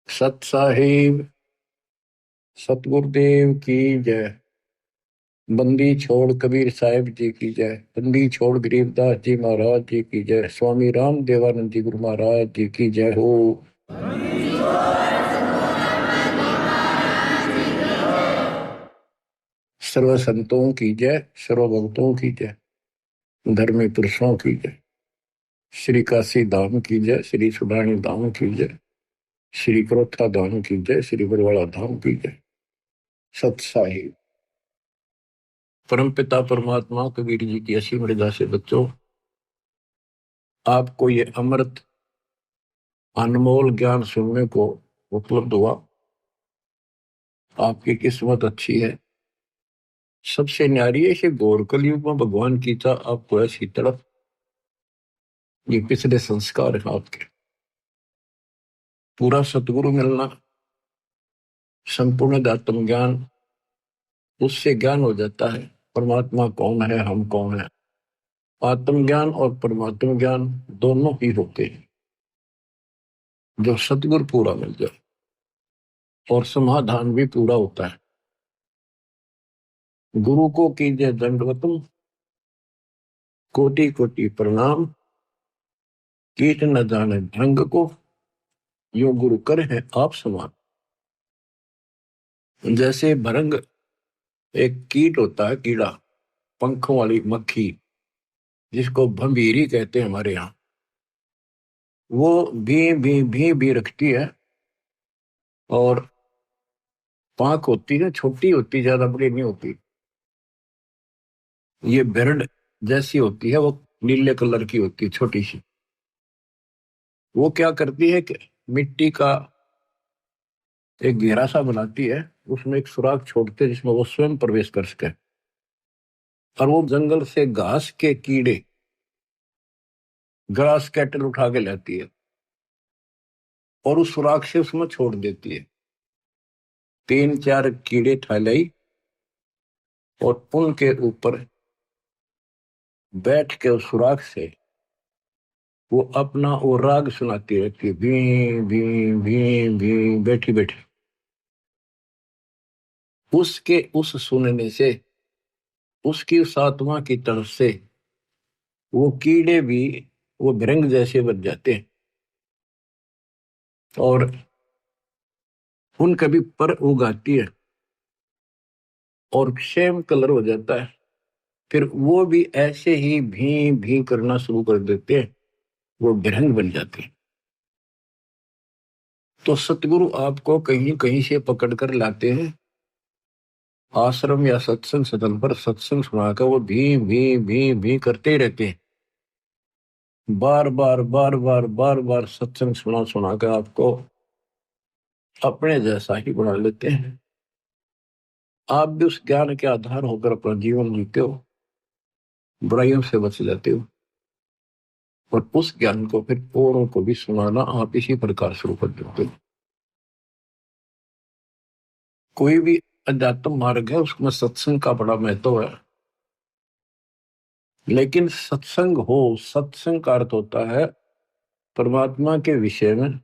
सत साहिब सतगुरुदेव की जय। बंदी छोड़ कबीर साहिब जी की जय। बंदी छोड़ गरीबदास जी महाराज जी की जय। स्वामी राम देवानंद जी गुरु महाराज जी की जय हो। सर्व संतों की जय, सर्व भक्तों की जय, धर्मी पुरुषों की जय। श्री काशी धाम की जय, श्री सुडानी धाम की जय, श्री क्रोथा धाम की जय, श्री बरवाड़ा धाम की जय। सत साहिब परम पिता परमात्मा कबीर जी की असीम मर्यादा से बच्चों, आपको ये अमृत अनमोल ज्ञान सुनने को उपलब्ध हुआ। आपकी किस्मत अच्छी है। सबसे न्यारी है इसे गौर कलयुग में भगवान की था आपको ऐसी तड़प। ये पिछले संस्कार है आपके। पूरा सतगुरु मिलना, संपूर्ण आत्म ज्ञान, उससे ज्ञान हो जाता है परमात्मा कौन है, हम कौन है। आत्मज्ञान और परमात्मा ज्ञान दोनों ही होते हैं जब सतगुरु पूरा मिल जाए, और समाधान भी पूरा होता है। गुरु को कीजिए दंडवतम, कोटि कोटि प्रणाम। कीट न जाने ढंग को, यो गुरु कर है आप समान। जैसे भरंग एक कीट होता है, कीड़ा, पंखों वाली मक्खी जिसको भंभीरी कहते हैं हमारे यहाँ। वो भी रखती है और पांख होती है, छोटी होती, ज्यादा बड़ी नहीं होती। ये बिरड जैसी होती है, वो नीले कलर की होती है, छोटी सी। वो क्या करती है कि मिट्टी का एक घेरा सा बनाती है, उसमें एक सुराख छोड़ते है जिसमें वो स्वयं प्रवेश कर सके। और वो जंगल से घास के कीड़े, ग्रास कैटल उठा के लाती है और उस सुराख से उसमें छोड़ देती है। 3-4 कीड़े ठालाई और उनके ऊपर बैठ के उस सुराख से वो अपना वो राग सुनाती रहती है, भी भी भी, बैठी बैठी। उसके उस सुनने से, उसकी उस आत्मा की तरफ से वो कीड़े भी वो भृंग जैसे बन जाते हैं और उनका भी पर उगाती है और सेम कलर हो जाता है। फिर वो भी ऐसे ही भी करना शुरू कर देते हैं, वो भृंग बन जाते हैं। तो सतगुरु आपको कहीं कहीं से पकड़ कर लाते हैं आश्रम या सत्संग सदन पर, सत्संग सुनाकर वो भी करते ही रहते हैं। बार बार सत्संग सुना कर आपको अपने जैसा ही बना लेते हैं। आप भी उस ज्ञान के आधार होकर अपना जीवन जीते हो, बुराइयों से बच जाते हो और उस ज्ञान को फिर औरों को भी सुनाना आप इसी प्रकार शुरू कर देते हो। कोई भी अध्यात्म मार्ग है, उसमें सत्संग का बड़ा महत्व है। लेकिन सत्संग हो, सत्संग का अर्थ होता है परमात्मा के विषय में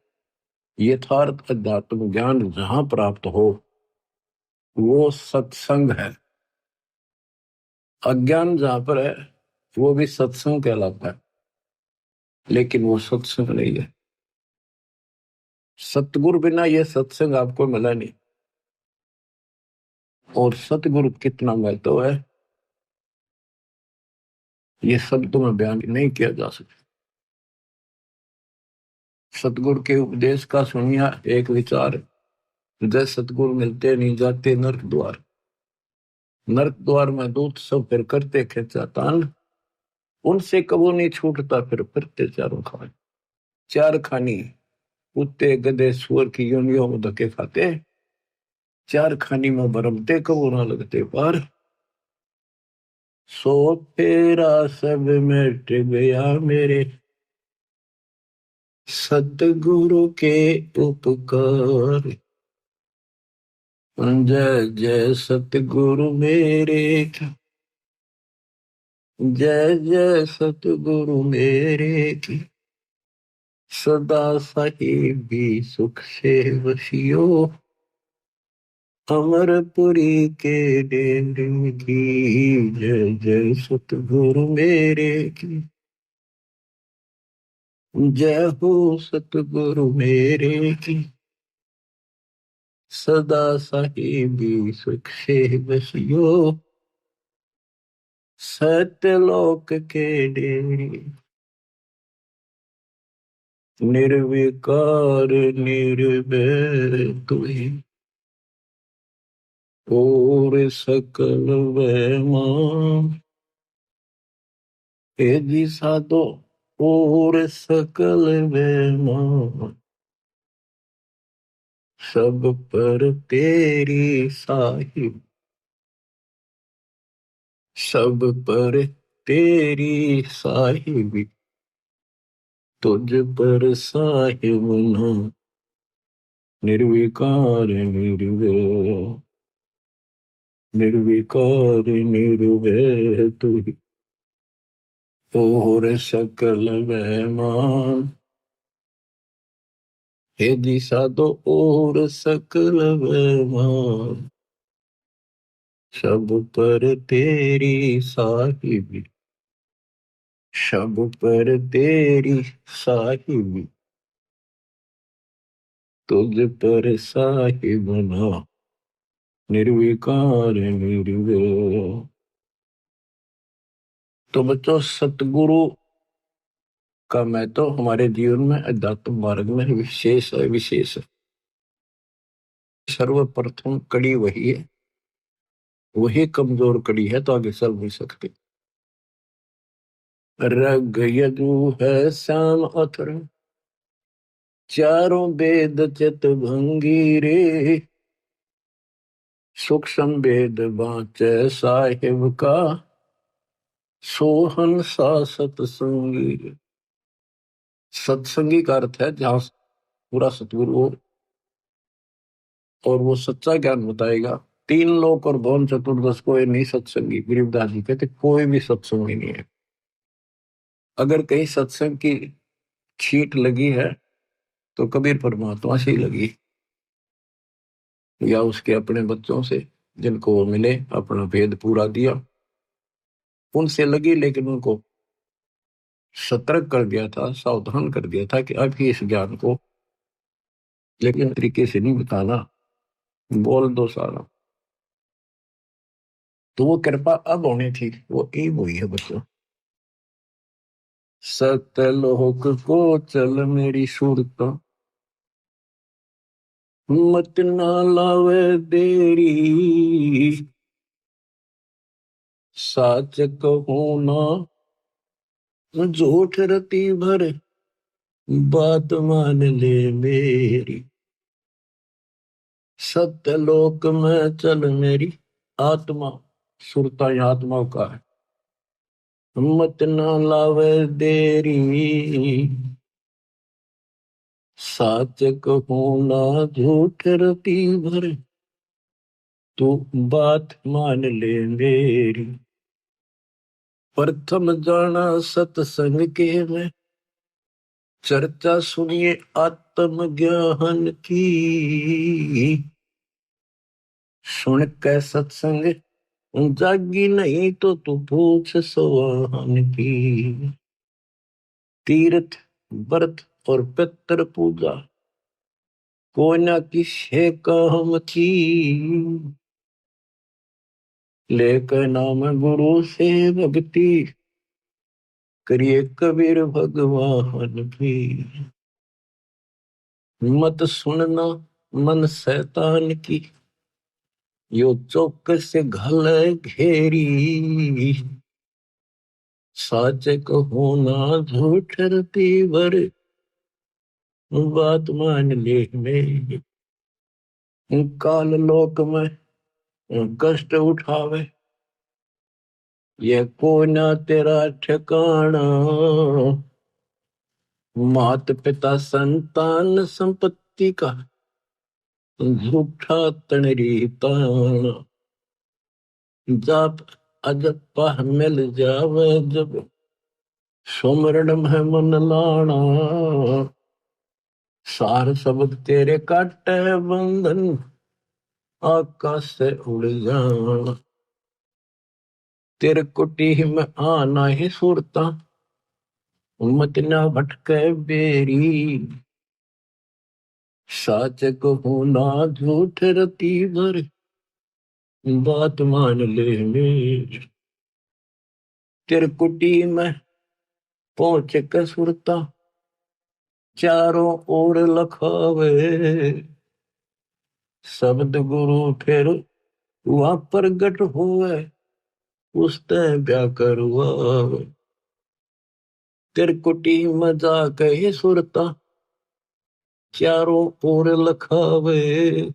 यथार्थ अध्यात्म ज्ञान जहां प्राप्त हो, वो सत्संग है। अज्ञान जहां पर है वो भी सत्संग कहलाता है, लेकिन वो सत्संग नहीं है। सतगुरु बिना ये सत्संग आपको मिला नहीं। और सतगुरु कितना महत्व है ये शब्दों में बयान नहीं किया जा सकता। सतगुरु के उपदेश का सुनिया एक विचार, जय सतगुरु मिलते नहीं जाते नरक द्वार। नरक द्वार में दूत सब फिर करते खेचा तान, उनसे कबो नहीं छूटता फिर फिरते चारों खान। चार खानी कुत्ते गधे सुअर की योनियों में धक्के खाते, चार खानी में भरमते कबो ना लगते पार। सो फेरा सब मिट गया मेरे, सतगुरु के उपकार। जय जय सतगुरु मेरे, जय जय सतगुरु मेरे की, सदा साहिबी सुख से वसियो, अमरपुरी के डेरे की। जय जय सतगुरु मेरे की, जय हो सतगुरु मेरे की, सदा साहिबी सुख से बसियो, सत्यलोक के डेरे। निर्विकार निर्भय तुहि, और सकल वैमा। हे जी साधो और सकल वैमा, सब पर तेरी साहिब, सब पर तेरी साहिबी, तुझ पर साहिब ना। निर्विकार निर्भय, निर्विकार निर्भय तुहि, और सकल वैमान। हे दिशा दो और सकल वैमान, सब पर तेरी साहिबी, सब पर तेरी साहिबी, तुझ पर साहिब ना। निर्विकार निर्भय। तो बच्चों, सतगुरु का महत्व हमारे जीवन में, अध्यात्म मार्ग में विशेष है, विशेष है। सर्वप्रथम कड़ी वही है, वही कमजोर कड़ी है तो आगे चल नहीं सकती। रग यजु है श्याम अथर, चारों वेद चित भंगी रे, सूक्ष्म वेद बाँचे साहिब का, सोहन सा सतसंगी। सत्संगी का अर्थ है जहां पूरा सतगुरु हो और वो सच्चा ज्ञान बताएगा। तीन लोक और भवन चतुर्दश कोई नहीं सत्संगी। गरीबदास जी कहते कोई भी सत्संगी नहीं है। अगर कहीं सत्संग की छीट लगी है तो कबीर परमात्मा से ही लगी, या उसके अपने बच्चों से जिनको वो मिले, अपना भेद पूरा दिया, उनसे लगी। लेकिन उनको सतर्क कर दिया था, सावधान कर दिया था कि अभी इस ज्ञान को लेकिन तरीके से नहीं बताना, बोल दो सारा। तो वो कृपा अब होनी थी, वो एक हुई है बच्चों। सतलोक को चल मेरी सूरत, मत ना लावे देरी, साच कहूं ना झूठ रति भर, बात मान ले मेरी। सत्यलोक में चल मेरी आत्मा, सुरता आत्मा का है, मत ना लावे देरी, साच कहूं ना झूठ रति भर, तू बात मान ले मेरी। प्रथम जाना सत्संग के में, चर्चा सुनिए आत्म ज्ञान की, सुन के सत्संग जागी नहीं तो तू पूछ सवाहन की। तीर्थ व्रत और पितृ पूजा को न किसे काम की, लेकर नाम गुरु से भक्ति, करिए कबीर भगवान की। मत सुनना मन शैतान की, यो चौकस से घल घेरी, साच कहो ना झूठ रति भर, बात मान ले मेरी। काल लोक में कष्ट उठावे, ये को ना तेरा ठिकाना, मात पिता संतान संपत्ति का झूठा तणरी ताना। जाप अजब पह मिल जावे जब सुमरण में मन लाना, सार शब्द तेरे काटे बंधन, आकाश से उड़ जाना। तेरे कुटी में आना ही सुरता, मत ना भटके बेरी, साच कहूँ ना झूठ रती भर, बात मान ले मेरी। तेरे कुटी में पहुंच के सुरता, चारों ओर लखावे, शब्द गुरु फिर वहां प्रगट हुए, उसते ब्याह करवावे। तेरे कुटी में जाके ही सुरता, चारों ओर लखावे,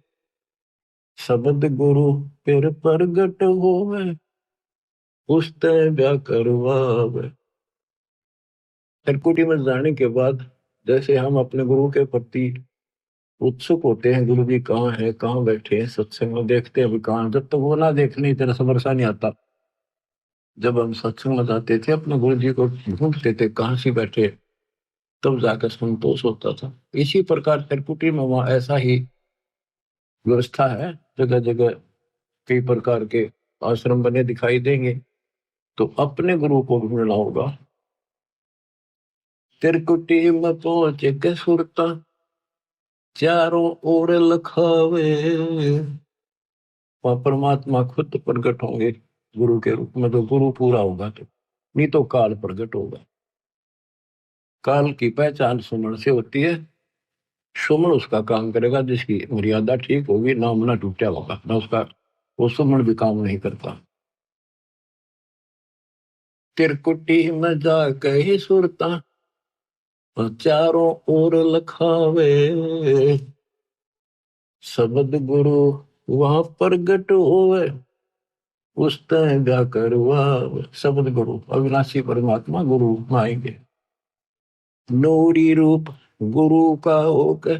शब्द गुरु फिर प्रगट होवे, उसते ब्याह करवावे। त्रिकुटी में जाने के बाद जैसे हम अपने गुरु के प्रति उत्सुक होते हैं, गुरु जी कहाँ है, कहाँ बैठे हैं, सत्संग में देखते हैं अभी कहाँ, जब तक वो ना देखने तेरा समरसा नहीं आता। जब हम सत्संग में जाते थे अपने गुरु जी को ढूंढते थे कहाँ से बैठे, तब जाकर संतोष होता था। इसी प्रकार त्रिकुटी में वहां ऐसा ही व्यवस्था है, जगह जगह कई प्रकार के आश्रम बने दिखाई देंगे, तो अपने गुरु को ढूंढना होगा। त्रिकुटी में पहुंच के सुरता, चारों ओर लखावे, वहां परमात्मा खुद प्रकट होंगे गुरु के रूप में, तो गुरु पूरा होगा, तो नहीं तो काल प्रकट होगा। काल की पहचान सुमन से होती है। सुमन उसका काम करेगा जिसकी मर्यादा ठीक होगी, नाम ना टूटा होगा ना उसका, वो सुमन भी काम नहीं करता। तिरकुटी में जाके ही सुरता, चारों ओर लखावे, शब्द गुरु वहां प्रगट होवे, उस ब्याह करवा। शब्द गुरु अविनाशी परमात्मा गुरु आएंगे, नूरी रूप गुरु का होकर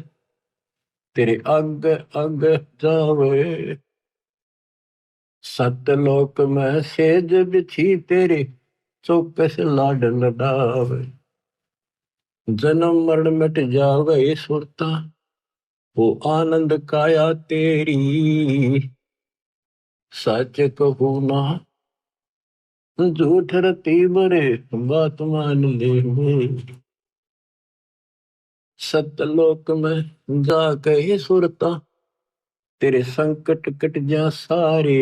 तेरे अग अग जावे, सतलोक में सेज बिछी तेरे चौकस लाड लडावे, जन्म मरण मिट जावे सुरता, वो आनंद काया तेरी, सच कहूँ ना झूठ रती बरे, बात मान ले मेरी। सतलोक में जाके ही सुरता, तेरे संकट कट जा सारे,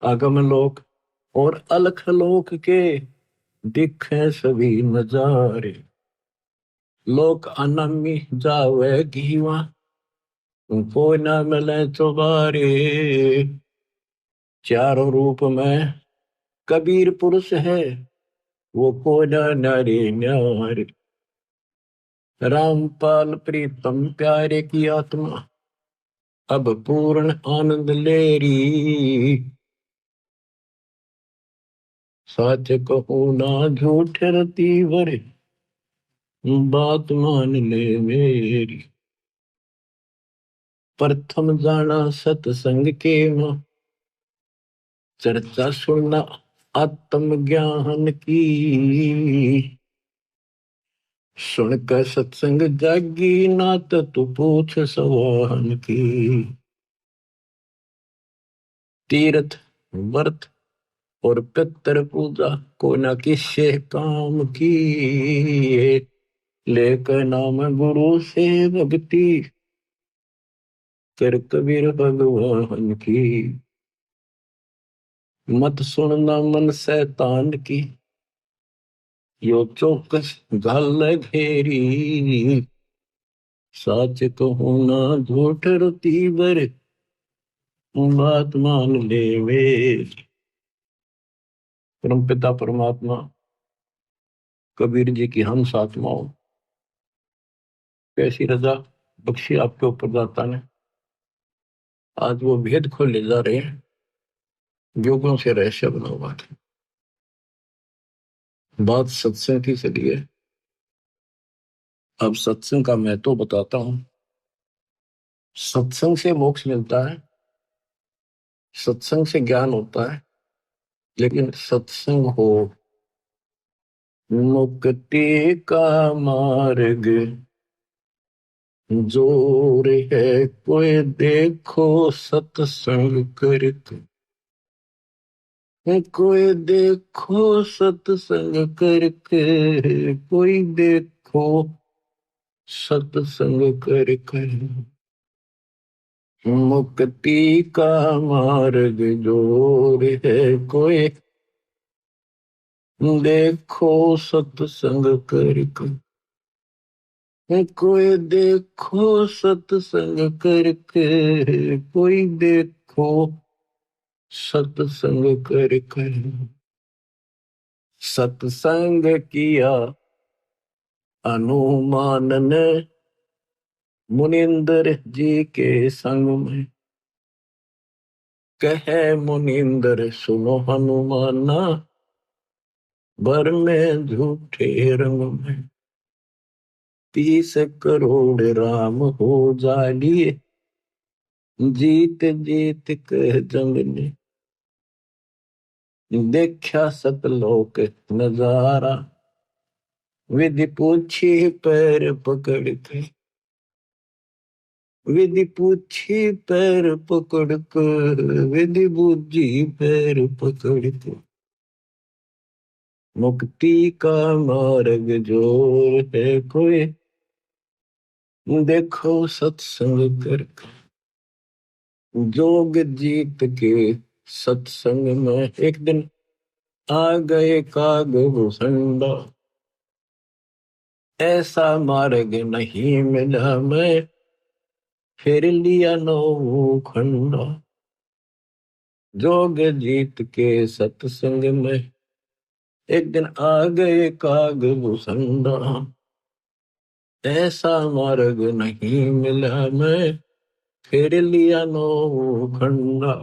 आगम लोक और अलख लोक के दिखे सभी नजारे, लोक अनमी जावे घीवा, कोई ना मिले चुबारे, चारों रूप में कबीर पुरुष है, वो कोई ना नारी न्यारे, रामपाल प्रीतम प्यारे की आत्मा, अब पूर्ण आनंद ले री, सच कहूँ ना झूठ रती वर, बात मान ले मेरी। प्रथम जाना सत्संग के मां, चर्चा सुनना आत्म ज्ञान की, सुनकर सत्संग जागी नात तू पूछ सवाहन की, तीर्थ व्रत और पितर पूजा को न किसे काम की, लेकर नाम गुरु से भक्ति कर कबीर भगवान की, मत सुनना मन शैतान की, यो चौकस गल घेरी, सच कहूँ ना झूठ रती बर, बात मान ले वे। परमपिता परमात्मा कबीर जी की हम आत्माओं, कैसी रजा बख्शी आपके ऊपर दाता ने। आज वो भेद खोल ले जा रहे हैं, युगों से रहस्य बना हुआ था। बात सत्संग की चली है, अब सत्संग का मैं तो बताता हूं। सत्संग से मोक्ष मिलता है, सत्संग से ज्ञान होता है, लेकिन सत्संग हो मुक्ति का मार्ग, जोर है कोई देखो सत्संग करके, कोई देखो सत्संग करके, कोई देखो सत्संग करके, मुक्ति का मार्ग जोर है कोई देखो सत्संग करके, कोई देखो सत्संग करके, कोई देखो सत्संग करके। सत्संग किया हनुमान ने मुनिंदर जी के संग में, कहे मुनिंदर सुनो हनुमाना, बर में झूठे रंग में 30 करोड़ राम हो जालिए, जीत जीत के जंग ने देखा सतलोक नजारा, विधि पूछी पैर पकड़ के, विधि पूछी पैर पकड़ कर, विधि बूझी पैर पकड़ के, मुक्ति का मार्ग जोर है कोई देखो सत्संग करके। जोग जीत के सत्संग में एक दिन आ गए काग भूषंडा, ऐसा मार्ग नहीं मिला मैं, फिर लिया नौ खंडा। जोग जीत के सत्संग में एक दिन आ गए काग भूषंडा, ऐसा मार्ग नहीं मिला मैं, फिर लिया नौ खंडा।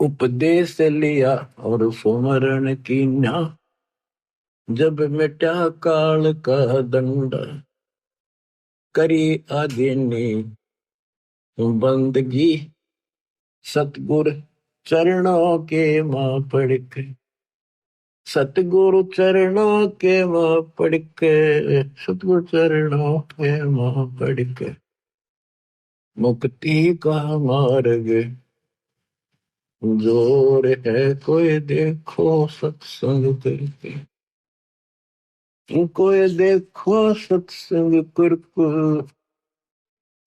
उपदेश लिया और सुमरण कीन्या, जब मिटा काल का दंड, करी आदिनी बंदगी, सतगुर चरणों के मां पड़ के, सतगुरु चरणों के मां पड़ के, सतगुरु चरणों के मां पड़ के, मुक्ति का मार्ग जोर है कोई देखो सत्संग करके, कोई देखो सत्संग करके,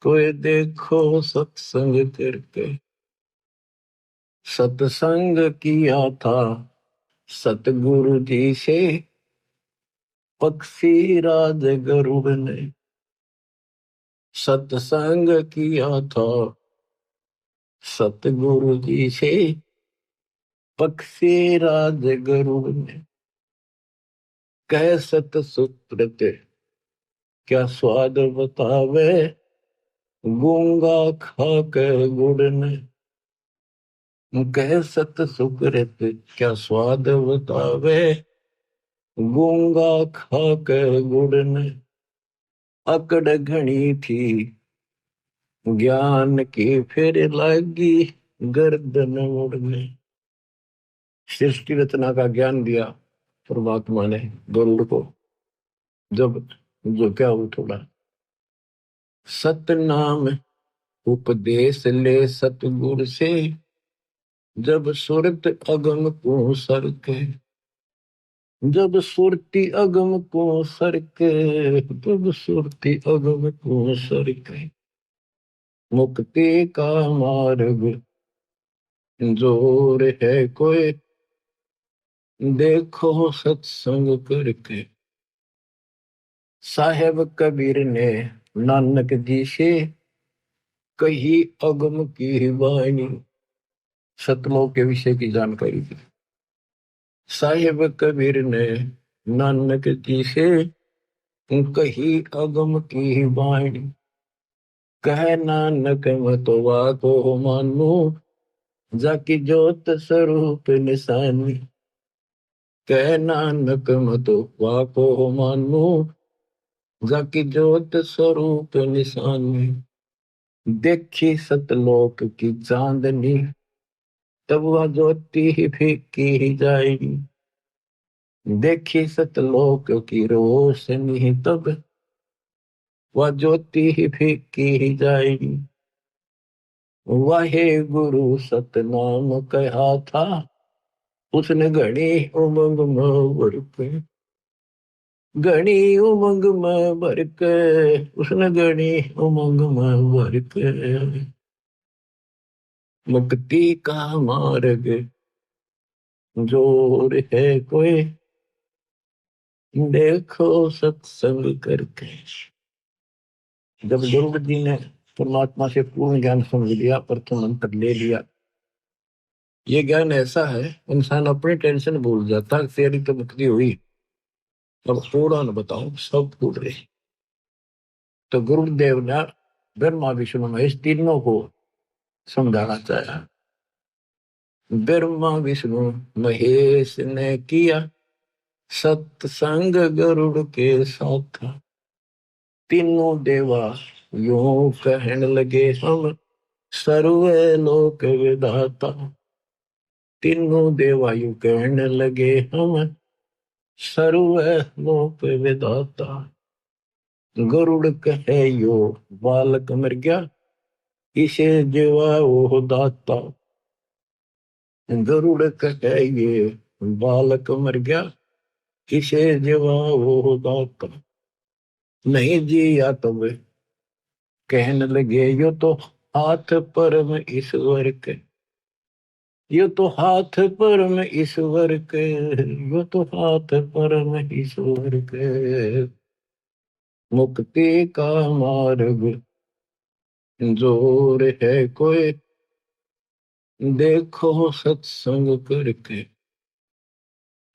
कोई देखो सत्संग करके। सत्संग किया था सतगुरु जी से, पक्षी राज गरुड़ ने, सत्संग किया था सतगुरु जी से, पक्षी राज गरुड़ ने, कह सत सुकृत क्या स्वाद बतावे, गूंगा खा कर गुड़ ने, कह सत सुकृत क्या स्वाद बतावे, गूंगा खा कर गुड़ ने, अकड़ घनी थी ज्ञान की फिर लागी गर्दन मुड़ने। सृष्टि रचना का ज्ञान दिया परमात्मा ने गरुड़ को, जब जो क्या वो थोड़ा सतनाम उपदेश ले सतगुर से, जब सुरत अगम को सरके, जब सुरती अगम को सरके, जब सुरती अगम को सरके, मुक्ति का मार्ग जोर है कोई देखो सत्संग करके। साहेब कबीर ने नानक जी से कही अगम की वाणी, सतलोक के विषय की जानकारी दी। साहेब कबीर ने नानक जी से कही अगम की वाणी, कह नानक मतवा को मानो, जाकी जोत स्वरूप निशानी, कह नानक मतवा को मानो, जाकी जोत स्वरूप निशानी। देखी सतलोक की चांदनी, तब वह ज्योति ही फीकी जाएगी। देखी सतलोक की रोशनी, तब वह ज्योति ही फीकी जाएगी। वाहे गुरु सतनाम कहा था, उसने घड़ी उमंग में भर के, घड़ी उमंग में भर के, उसने घड़ी उमंग में भर के। मुक्ति का मार्ग जोर है कोई, देखो सत्संग करके। जब ध्रुव जी ने परमात्मा से पूर्ण ज्ञान समझ लिया, प्रथम अंतर ले लिया, ये ज्ञान ऐसा है इंसान अपनी टेंशन भूल जाता। तेरी तो मुक्ति हुई, अब थोड़ा न बताऊं, सब भूल रहे। तो गुरुदेव ने ब्रह्मा विष्णु महेश तीनों को समझाना चाहा। ब्रह्मा विष्णु महेश ने किया सत्संग गरुड़ के साथ। तीनों देवा यूं कहने लगे, हम सर्वे लोक विधाता। तीनों देवा यूं कहने लगे, हम सर्वे लोक विधाता। गरुड़ कहे यो बालक मर गया, इसे जीवा वो दाता। गरुड़ कहे ये बालक मर गया, इसे जीवा वो दाता। नहीं जिया तब कहने लगे, यो तो हाथ परम ईश्वर के, यो तो हाथ परम ईश्वर के, यो तो हाथ परम ईश्वर के। मुक्ति का मार्ग जोर है कोई, देखो सत्संग करके।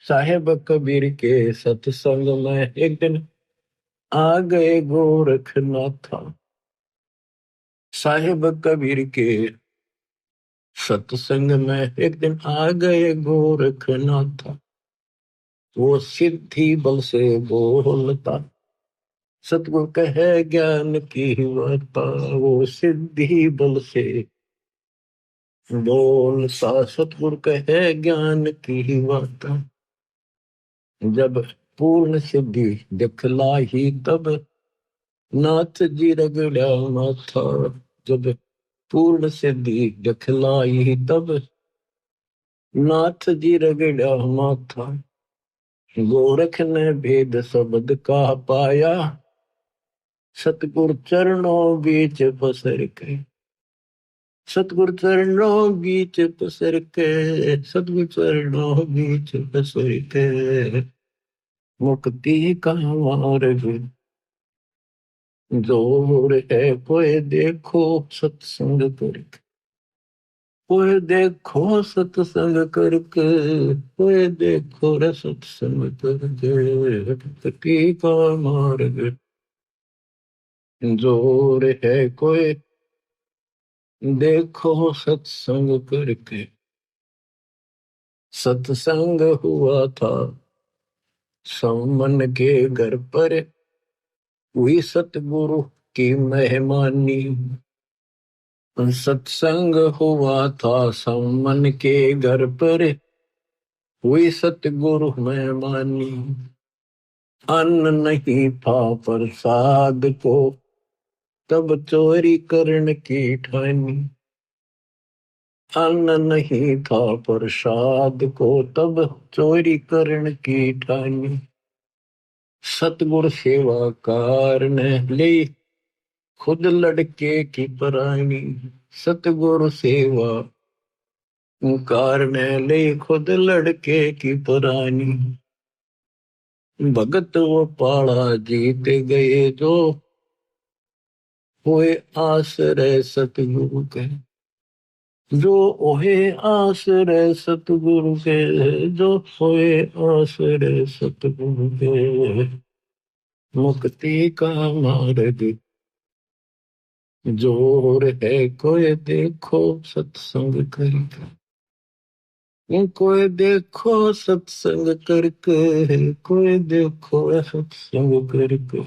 साहेब कबीर के सत्संग में एक दिन आ गए गोरखनाथ। साहेब कबीर के सत्संग में एक दिन आ गए गोरखनाथ। वो सिद्धि बल से बोलता, सतगुरु कहे ज्ञान की वार्ता। वो सिद्धि बल से बोलता, सतगुरु कहे ज्ञान की वार्ता। जब पूर्ण सिद्धि दिखलाई, तब नाथ जी रगड़ा माथा। जब पूर्ण सिद्धि दिखलाई, तब नाथ जी रगड़ा माथा। गोरख ने भेद शब्द का पाया, सतगुरु चरणों बीच पसर के। सतगुरु चरणों बीच पसर के, सतगुरु चरणों बीच पसर के। मुक्ति का मार्ग जोर है कोई, देखो सत्संग करके। कोई देखो सत्संग करके, कोई देखो रे सत्संग करके। मुक्ति का मार्ग जोर है कोई, देखो सत्संग करके। सत्संग हुआ था समन के घर पर, हुई सतगुरु की मेहमानी। सत्संग हुआ था समन के घर पर, हुई सतगुरु मेहमानी। अन्न नहीं था प्रसाद को, तब चोरी करने की ठानी। अन्न नहीं था प्रसाद को, तब चोरी करने की ठानी। सतगुरु सेवा कारने ले, खुद लड़के की परानी। सतगुरु सेवा कारने ले, खुद लड़के की परानी। भगत वो पाड़ा जीत गए, जो हुए आश्रय सतगुरु के। जो ओहे आश्रय सतगुरु के, जो होए आश्रय सतगुरु के। मुक्ति का मार्ग जोर है कोई, देखो सत्संग करके। कोई देखो सत्संग करके, कोई देखो सत्संग करके।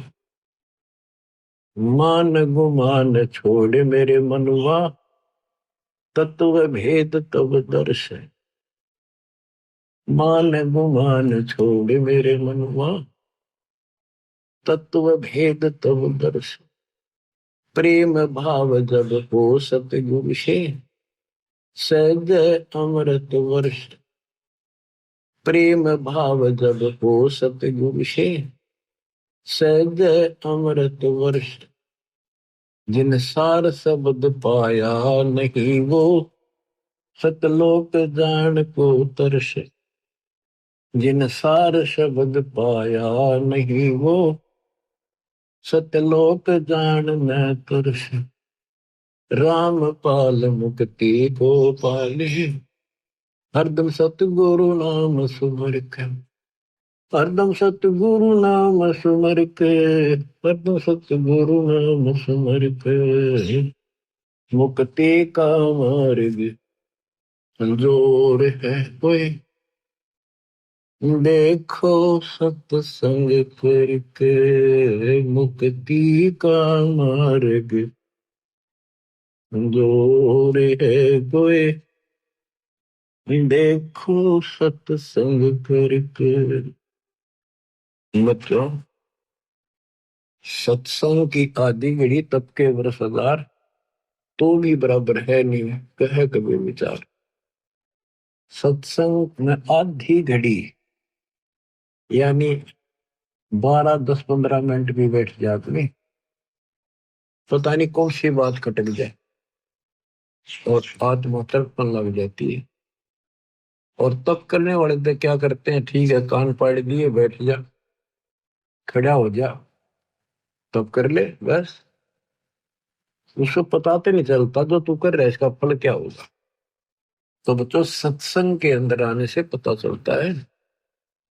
मान गुमान छोड़ मेरे मनुआ, तत्व भेद तब दर्श। मान गुमान छोड़ मेरे मनुआ, तत्व भेद तब दर्श। प्रेम भाव जब हो सतगुरु से, सहज अमृत वर्ष। प्रेम भाव जब हो सतगुरु से, सहज अमृत वर्ष। जिन सार शब्द पाया नहीं वो, सतलोक जान को तरस। जिन सार शब्द पाया नहीं वो, सतलोक जान न तरस। राम पाल मुक्ति को पाले, हरदम सतगुरु नाम सुमर के। हरदम सतगुरु नाम सुमर के, हरदम सतगुरु नाम सुमर के। मुक्ति का मार्ग संजोर है कोई, देखो सत्संग करके। मुक्ति का मार्ग संजोर है कोई, देखो सत्संग करके। बच्चों, सत्संग की आदि घड़ी तब के वर्ष 1000 तो भी बराबर है नहीं, कहे कभी विचार। सत्संग में आधी घड़ी यानी 12 10 15 मिनट भी बैठ जाए आदमी, पता नहीं कौन सी बात खटक जाए और आत्मा तड़पन लग जाती है। और तब करने वाले तो क्या करते हैं, ठीक है कान पाड़ दिए, बैठ जा, खड़ा हो जा, तब कर ले बस। उसको पता तो नहीं चलता जो तू कर रहा है इसका फल क्या होगा। तो बच्चों, सत्संग के अंदर आने से पता चलता है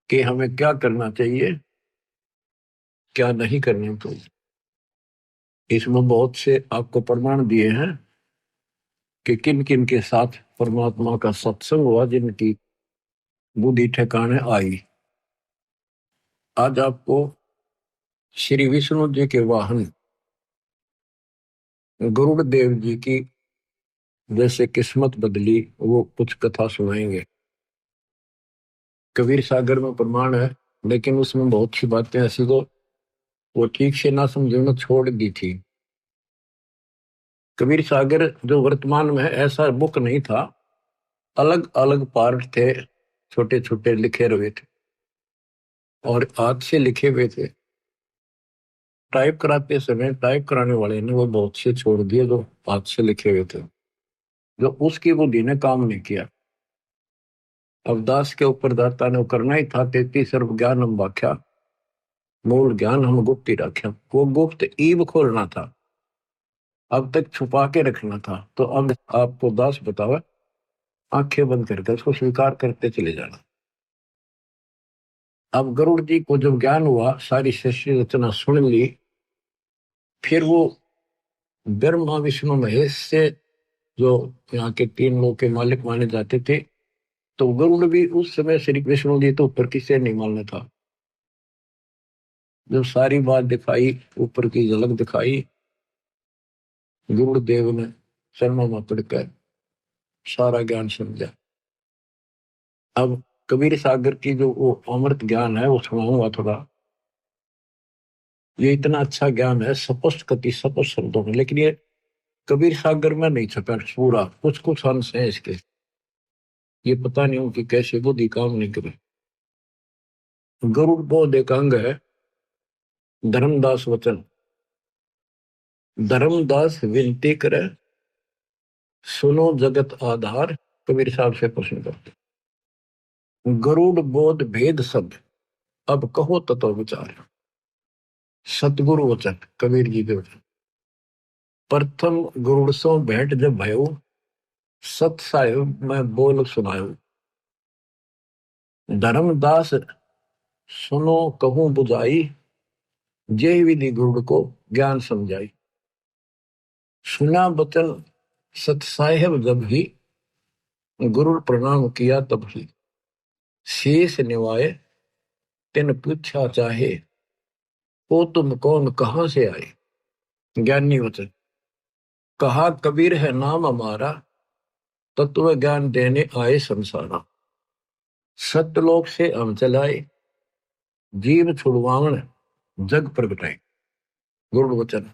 कि हमें क्या करना चाहिए, क्या नहीं करना चाहिए। इसमें बहुत से आपको प्रमाण दिए हैं कि किन किन के साथ परमात्मा का सत्संग हुआ, जिनकी बुद्धि ठिकाने आई। आज आपको श्री विष्णु जी के वाहन गरुड़ देव जी की जैसे किस्मत बदली, वो कुछ कथा सुनाएंगे। कबीर सागर में प्रमाण है, लेकिन उसमें बहुत सी बातें ऐसी को वो ठीक से ना समझना छोड़ दी थी। कबीर सागर जो वर्तमान में है, ऐसा बुक नहीं था, अलग अलग पार्ट थे, छोटे छोटे लिखे हुए थे और हाथ से लिखे हुए थे। टाइप कराते समय टाइप कराने वाले ने वो बहुत से छोड़ दिए जो हाथ से लिखे हुए थे, जो उसकी बुद्धि ने काम नहीं किया। अवदास के ऊपर दाता ने करना ही था 33 सर्व ज्ञान हम व्याख्या, मूल ज्ञान हम गुप्त ही रख्या। वो गुप्त ईब खोलना था, अब तक छुपा के रखना था। तो अब आपको दास बतावा, आंखें बंद करके उसको स्वीकार करते चले जाना। अब गरुड़ जी को जब ज्ञान हुआ, सारी सृष्टि रचना सुन ली, फिर वो ब्रह्मा विष्णु महेश से, जो यहाँ के 3 लोग के मालिक माने जाते थे, तो गरुड़ भी उस समय श्री विष्णु जी तो ऊपर किसे नहीं मानना था। जब सारी बात दिखाई, ऊपर की झलक दिखाई, गरुड़ देव ने शर्मा में पड़कर सारा ज्ञान समझा। अब कबीर सागर की जो वो अमृत ज्ञान है वो सुनाऊंगा थोड़ा। ये इतना अच्छा ज्ञान है, स्पष्ट कति स्पष्ट शब्दों में, लेकिन ये कबीर सागर में नहीं छपा पूरा, कुछ कुछ अंश है इसके। ये पता नहीं कि कैसे बुद्धि काम नहीं करे। गरुड़ बोध एक अंग है, धर्मदास वचन। धर्मदास विनती करे, सुनो जगत आधार। कबीर साहब से प्रश्न करते, गरुड़ बोध भेद सब, अब कहो तत्व विचार। सतगुरु वचन, कबीर जी के वचन। प्रथम गरुड़ सो भेंट जब भयो, सत साहिब मैं बोल सुनायो। धर्मदास सुनो कहूं बुझाई, जय विधि गरुड़ को ज्ञान समझाई। सुना बचन सत साहिब जब ही, गुरु प्रणाम किया तब ही। शेष निवाए तिन पूछा चाहे, ओ तुम कौन कहां से आए। ज्ञानी वचन कहा कबीर है नाम हमारा, तत्व ज्ञान देने आए संसारा। सत्यलोक से हम चलाए, जीव छुड़वावन जग प्रगटाए। गुरु वचन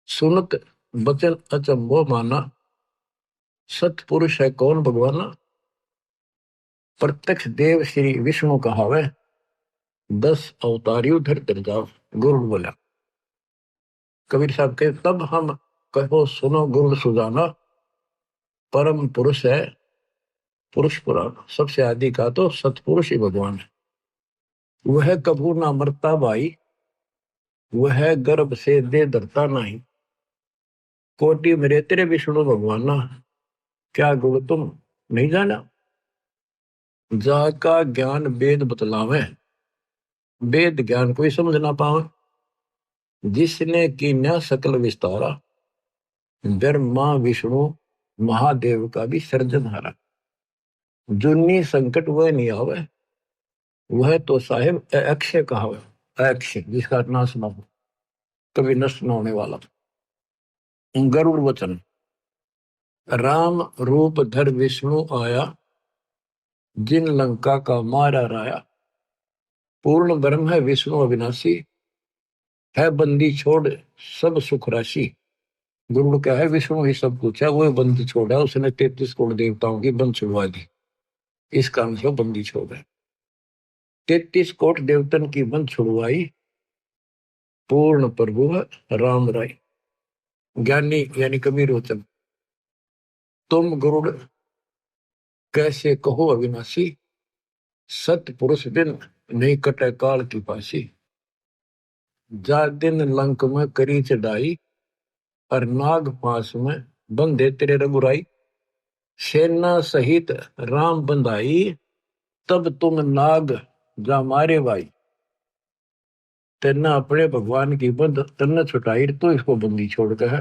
सुनत बचन अचंभो माना, सतपुरुष है कौन भगवाना। प्रत्यक्ष देव श्री विष्णु कहावे, 10 अवतारियों धर जाओ। गुरु बोला। कबीर साहब के तब हम कहो सुनो गुरु सुजाना, परम पुरुष है पुरुष पुराण। सबसे आदि का तो सतपुरुष ही भगवान है। वह कबू ना मरता भाई, वह गर्भ से दे धरता नहीं। कोटि मेरे तेरे विष्णु भगवाना, क्या गुण तुम नहीं जाना। जाका ज्ञान वेद बतलावे, वेद ज्ञान कोई समझ ना पावे। जिसने की न सकल विस्तारा, ब्रह्मा विष्णु महादेव का भी सर्जनहारा। जुन्नी संकट वह नहीं आवे, वह तो साहिब अक्षय कहावे। अक्षय जिसका नाश ना हो, कभी नष्ट न होने वाला। गरुड़ वचन राम रूप धर विष्णु आया, जिन लंका का मारा राया। पूर्ण ब्रह्म है विष्णु अविनाशी, है बंदी छोड़ सब सुख राशि। गुरु क्या है, विष्णु ही सब कुछ है, वो बंदी छोड़ा। उसने 33 करोड़ देवताओं की बंद छुड़वा दी, इस कारण से बंदी छोड़ है। 33 कोट देवतन की बंद छुड़वाई, पूर्ण प्रभु राम राय। ज्ञानी यानी कबीर वचन तुम गुरुड़ कैसे कहो अविनाशी, सत पुरुष बिन नहीं कटे काल की पासी। जा दिन लंक में करी चढ़ाई, और नाग पास में बंधे तेरे रघुराई। सेना सहित राम बंधाई, तब तुम नाग जा मारे भाई। तेना अपने भगवान की बंद तन्ने छुटाई, तो इसको बंदी छोड़ के है।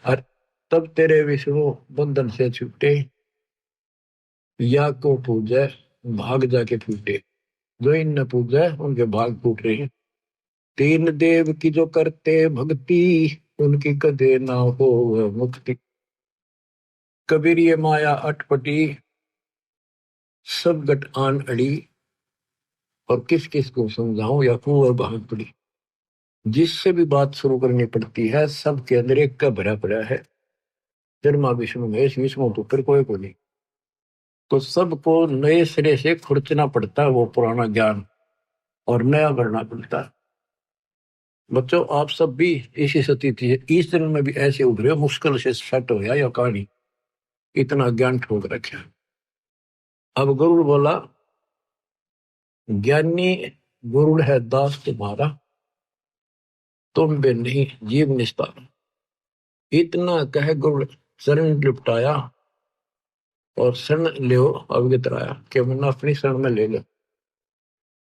और तब तेरे विष्णु बंधन से छूटे, या को पूजे भाग जाके फूटे। जो इन पूजे उनके भाग फूट रहे हैं। तीन देव की जो करते भक्ति, उनकी कदे ना हो मुक्ति। कबीर ये माया अटपटी, सब गट आन अड़ी। और किस किस को समझाऊं या कुंवर भाग पड़ी। जिससे भी बात शुरू करनी पड़ती है, सबके अंदर एक का भरा पड़ा है, ब्रह्मा विष्णु महेश। विष्णु तो फिर कोई को नहीं, तो सबको नए सिरे से खुरचना पड़ता है वो पुराना ज्ञान, और नया भरना पड़ता है। बच्चों आप सब भी इसी स्थिति है, इस दिन में भी ऐसे उभरे, मुश्किल से सेट हो या कहानी, इतना ज्ञान ठोक रखे। अब गुरु बोला, ज्ञानी गुरु है दास तुम्हारा, तुम भी नहीं जीव निस्तार। इतना कह गुरु शरण लिपटाया, और शरण लियो अवगतराया, कि मैंने अपनी शरण में ले लो।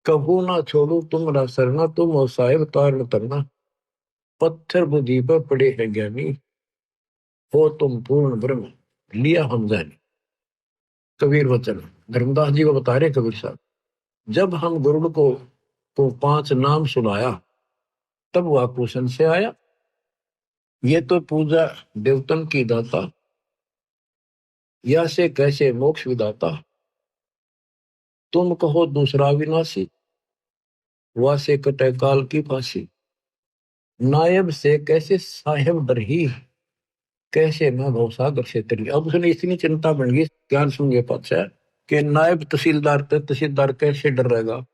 कबू ना छोड़ू तुमरा सरना, तुम हो साहिब तारण तरना। पत्थर बुद्धि पर पड़े हैं ज्ञानी, हो तुम पूर्ण ब्रह्म लिया हम जानी। कबीर वचन धर्मदास जी को बता रहे कबीर साहब, जब हम गुरु को 5 नाम सुनाया, तब वह कुशन से आया। ये तो पूजा देवतन की दाता, या से कैसे मोक्ष विदाता। तुम कहो दूसरा विनाशी, वह से कटे काल की फांसी। नायब से कैसे साहेब डरही, कैसे मैं भवसागर से तरी। अब उसने इतनी चिंता बन गई ज्ञान सुन के पाचा, कि नायब तहसीलदार तहसीलदार कैसे डर रहेगा,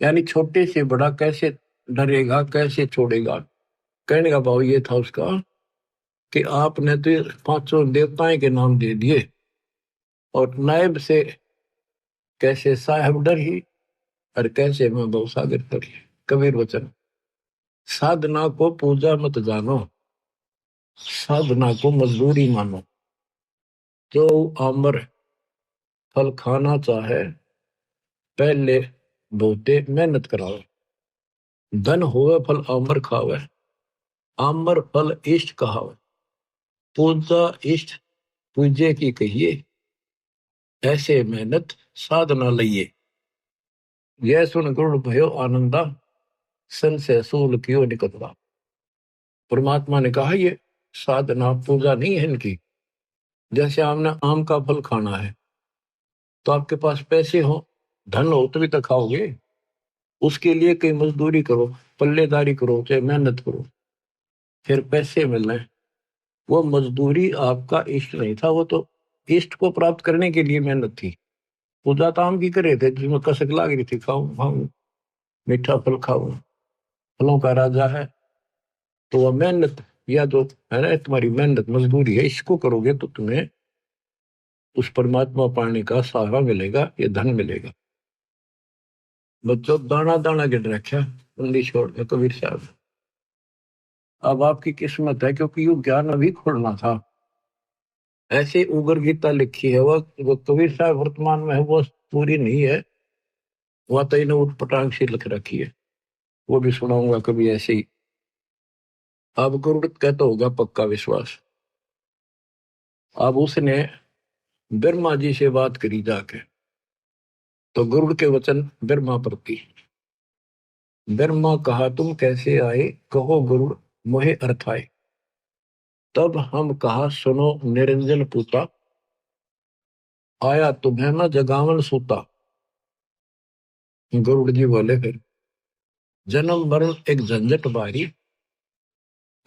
यानी छोटे से बड़ा कैसे डरेगा, कैसे छोड़ेगा। कहने का भाव ये था उसका, कि आपने तो 5 देवताएं के नाम दे दिए, और नायब से कैसे साहेब डर ही, और कैसे मैं भवसागर तरी। कबीर वचन साधना को पूजा मत जानो, साधना को मजदूरी मानो। जो आमर फल खाना चाहे, पहले बहुते मेहनत करावे। धन होवे फल आमर खावे, आमर फल इष्ट कहावे। पूजा इष्ट पूजे की कहिए, ऐसे मेहनत साधना लइए। यह सुन गुरु भयो आनंदा, सन से सूल कियो निकटवा। परमात्मा ने कहा ये साधना पूजा नहीं है इनकी। जैसे आपने आम का फल खाना है तो आपके पास पैसे हो, धन हो तभी तो खाओगे। उसके लिए कई मजदूरी करो, पल्लेदारी करो, चाहे मेहनत करो, फिर पैसे मिलना है। वो मजदूरी आपका इष्ट नहीं था, वो तो इष्ट को प्राप्त करने के लिए मेहनत थी। पूजा तो आम की कर रहे थे जिसमें कसक लाग रही थी, खाऊं खाऊं मीठा फल खाऊं, फलों का राजा है। तो वह मेहनत या जो है ना तुम्हारी मेहनत मजदूरी है, इसको करोगे तो तुम्हें उस परमात्मा पाने का सहारा मिलेगा, ये धन मिलेगा। बच्चों दाना दाना गिन रखा उंगली छोड़ के कबीर साहब। अब आपकी किस्मत है क्योंकि यू ज्ञान अभी खोलना था। ऐसे उगर गीता लिखी है वो कबीर साहब वर्तमान में है, वो पूरी नहीं है, वह तो इन्हें उठपटांग से लिख रखी है, वो भी सुनाऊंगा कभी ऐसे ही। अब गरुड़ कहता होगा पक्का विश्वास। अब उसने ब्रह्मा जी से बात करी जाके, तो गरुड़ के वचन ब्रह्मा प्रति। ब्रह्मा कहा तुम कैसे आए, कहो गरुड़ मोहे अर्थ आए। तब हम कहा सुनो निरंजन पूता, आया तुम्हें न जगावन सूता। गरुड़ जी बोले फिर जन्म मरण एक झंझट बारी,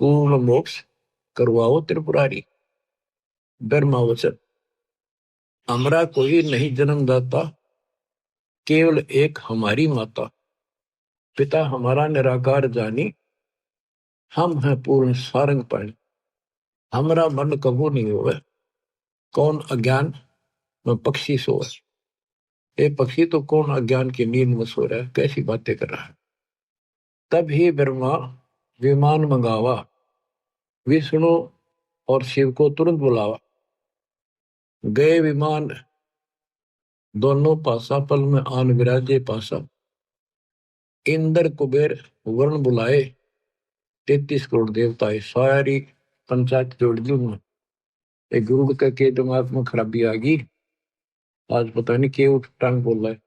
पूर्ण मोक्ष करवाओ त्रिपुरारी। ब्रह्मा वचन हमरा कोई नहीं जन्मदाता, केवल एक हमारी माता। पिता हमारा निराकार जानी, हम हैं पूर्ण सारंग पाणी। हमरा मन कबू नहीं होवे, कौन अज्ञान में पक्षी सोए। ये पक्षी तो कौन अज्ञान की नींद में सो रहा है, कैसी बातें कर रहा है। तब ही ब्रह्मा विमान मंगावा, विष्णु और शिव को तुरंत बुलावा। गए विमान दोनों पासा, पल में आन विराजे पासा। इंद्र कुबेर वरुण बुलाए, 33 करोड़ देवताएं। सारी पंचायत जोड़ दी उन्होंने। एक गुरु के दिमाग में खराबी आ गई, आज पता नहीं क्यों उठ टांग बोल रहा है।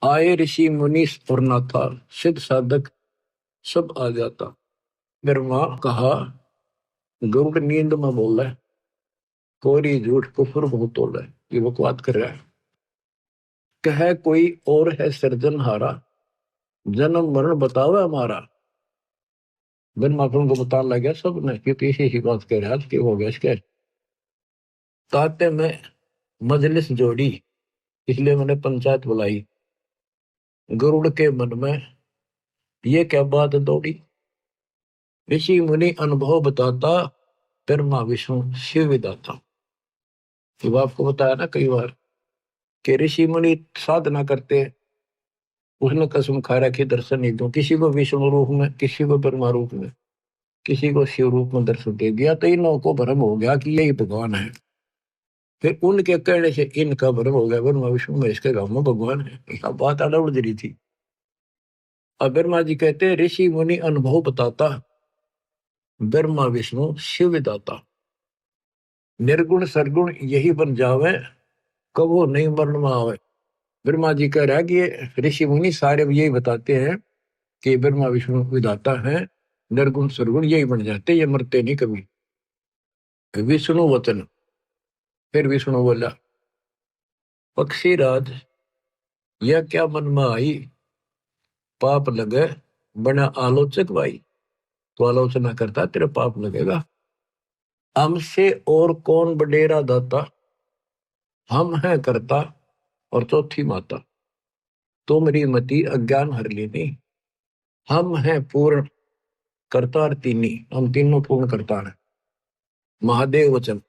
आए ऋषि मुनि और नाथा, सिद्ध साधक सब आ जाता। ब्रह्मा कहा गरुड़ नींद में बोल रहा है, कोरी झूठ कुफर बहुत तोल रहा है, ये बकवाद कर रहा है। कह कोई और है सृजनहारा, जन्म मरण बतावे हमारा। ब्रह्मा को बताने लग गया सब ने कि पीछे ही बात कह रहा कि हो गया इसके। ताते में मजलिस जोड़ी, इसलिए मैंने पंचायत बुलाई। गरुड़ के मन में ये क्या बात दौड़ी, ऋषि मुनि अनुभव बताता, ब्रह्मा विष्णु शिव विदाता। तो आपको बताया ना कई बार कि ऋषि मुनि साधना करते हैं, उसने कसम खा रखी दर्शन नहीं दूं, किसी को विष्णु रूप में, किसी को ब्रह्मा रूप में, किसी को शिव रूप में दर्शन दे दिया, तो इन लोगों को भ्रम हो गया कि यही भगवान है। फिर उनके कहने से इनका भ्रम हो गया ब्रह्मा विष्णु महेश के गांव में भगवान है। यह बात आड़ा उड़ रही थी। अब ब्रह्मा जी कहते ऋषि मुनि अनुभव बताता, ब्रह्मा विष्णु शिव विदाता। निर्गुण सरगुण यही बन जावे, कबो नहीं मरण में आवे। ब्रह्मा जी कह रहा है कि ये ऋषि मुनि सारे यही बताते हैं कि ब्रह्मा विष्णु विधाता है, निर्गुण सरगुण यही बन जाते, ये मरते नहीं कभी। विष्णु वचन, फिर विष्णु बोला पक्षी राज यह क्या मन में आई, पाप लगे बना आलोचक भाई। तो आलोचना करता तेरा पाप लगेगा। हमसे और कौन बडेरा दाता, हम है करता और चौथी माता। तो मेरी मति अज्ञान हर लेनी, हम है पूर्ण करतार तीनी, हम तीनों पूर्ण करतार है। महादेव वचन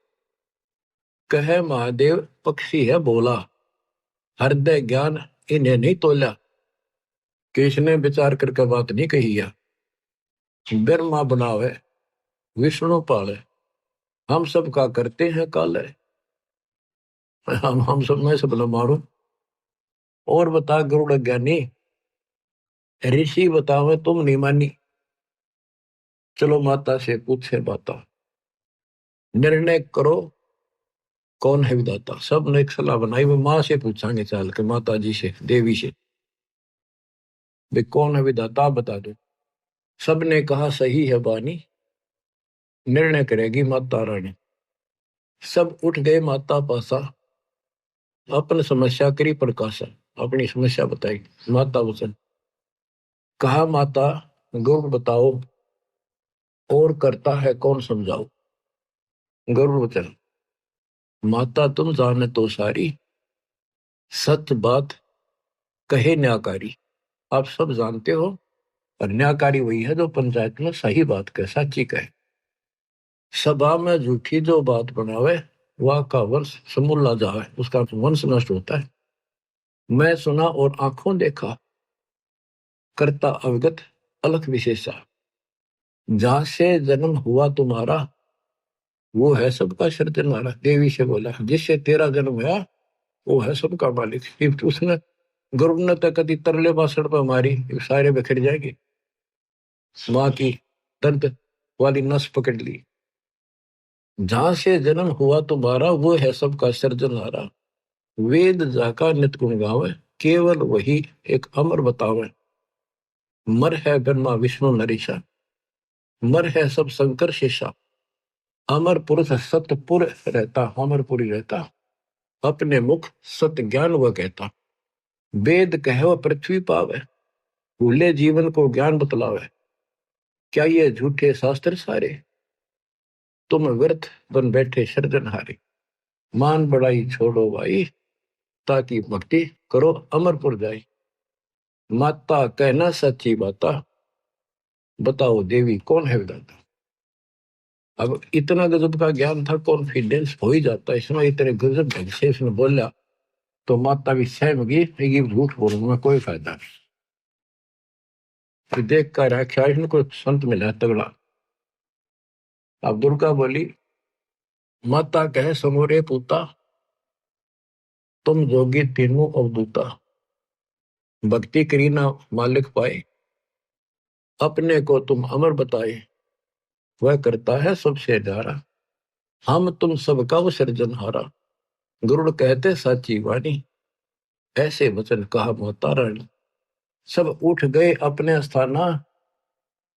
कहे महादेव पक्षी है बोला, हृदय ज्ञान इन्हें नहीं तोला। किसने विचार करके बात नहीं कही है। ब्रह्मा बनावे विष्णु पाले, हम सब का करते हैं काले। हम सब में सब न मारो। और बता गरुड़ ज्ञानी, ऋषि बतावे तुम नहीं मानी। चलो माता से पूछे बाता, निर्णय करो कौन है विदाता। सब ने एक सलाह बनाई, वो माँ से पूछांगे चाल के, माता जी से, देवी से, वे कौन है विदाता बता दो। सबने कहा सही है बानी, निर्णय करेगी माता रानी। सब उठ गए माता पासा, अपन समस्या करी प्रकाशा। अपनी समस्या बताई माता वचन। कहा माता गरुड़ बताओ, और करता है कौन समझाओ। गरुड़ वचन। माता तुम जाने तो सारी, सत्य बात कहे न्याकारी। आप सब जानते हो, और न्याकारी वही है जो पंचायत में सही बात कहे, सच्ची कहे। सभा में झूठी जो बात बनावे, वह का वंश समूला जावे, उसका वंश नष्ट होता है। मैं सुना और आंखों देखा, करता अवगत अलख विशेषा। जहां से जन्म हुआ तुम्हारा, वो है सबका सृजनहारा। देवी से बोला जिससे तेरा जन्म हुआ, वो है सबका मालिक। फिर उसने गरुड़ ने तो कभी तरले बासड़ पर मारी, सारे बिखर जाएंगे। माँ की दर्द वाली नस पकड़ ली। जहां से जन्म हुआ तुम्हारा, वो है सबका सृजनहारा। वेद जाका नित गुण गावे, केवल वही एक अमर बतावे। मर है ब्रह्मा विष्णु नरेशा, मर है सब शंकर शेषा। अमर पुरुष सतपुर रहता, अमरपुरी रहता। अपने मुख सत्य ज्ञान वह कहता। वेद कहो पृथ्वी पावे, भूले जीवन को ज्ञान बतलावे। क्या ये झूठे शास्त्र सारे, तुम व्यर्थ बन बैठे सृजनहारे। मान बड़ाई छोड़ो भाई, ताकि भक्ति करो अमरपुर जाई। माता कहना सच्ची बाता, बताओ देवी कौन है विधाता। अब इतना गजब का ज्ञान था, कॉन्फिडेंस हो ही जाता है इसमें। इतने गजब ढंग से इसने बोला तो माता भी सहम गई, ये झूठ बोलूंगा कोई फायदा नहीं। फिर देख कर आख्या इनको संत मिला तगड़ा। अब दुर्गा बोली, माता कहे समोरे पूता, तुम जोगी तीनों अवधूता। भक्ति करी ना मालिक पाए, अपने को तुम अमर बताए। वह करता है सबसे न्यारा, हम तुम सबका वो सृजनहारा। गरुड़ कहते साची वाणी, ऐसे वचन कहा माता रानी। सब उठ गए अपने स्थाना,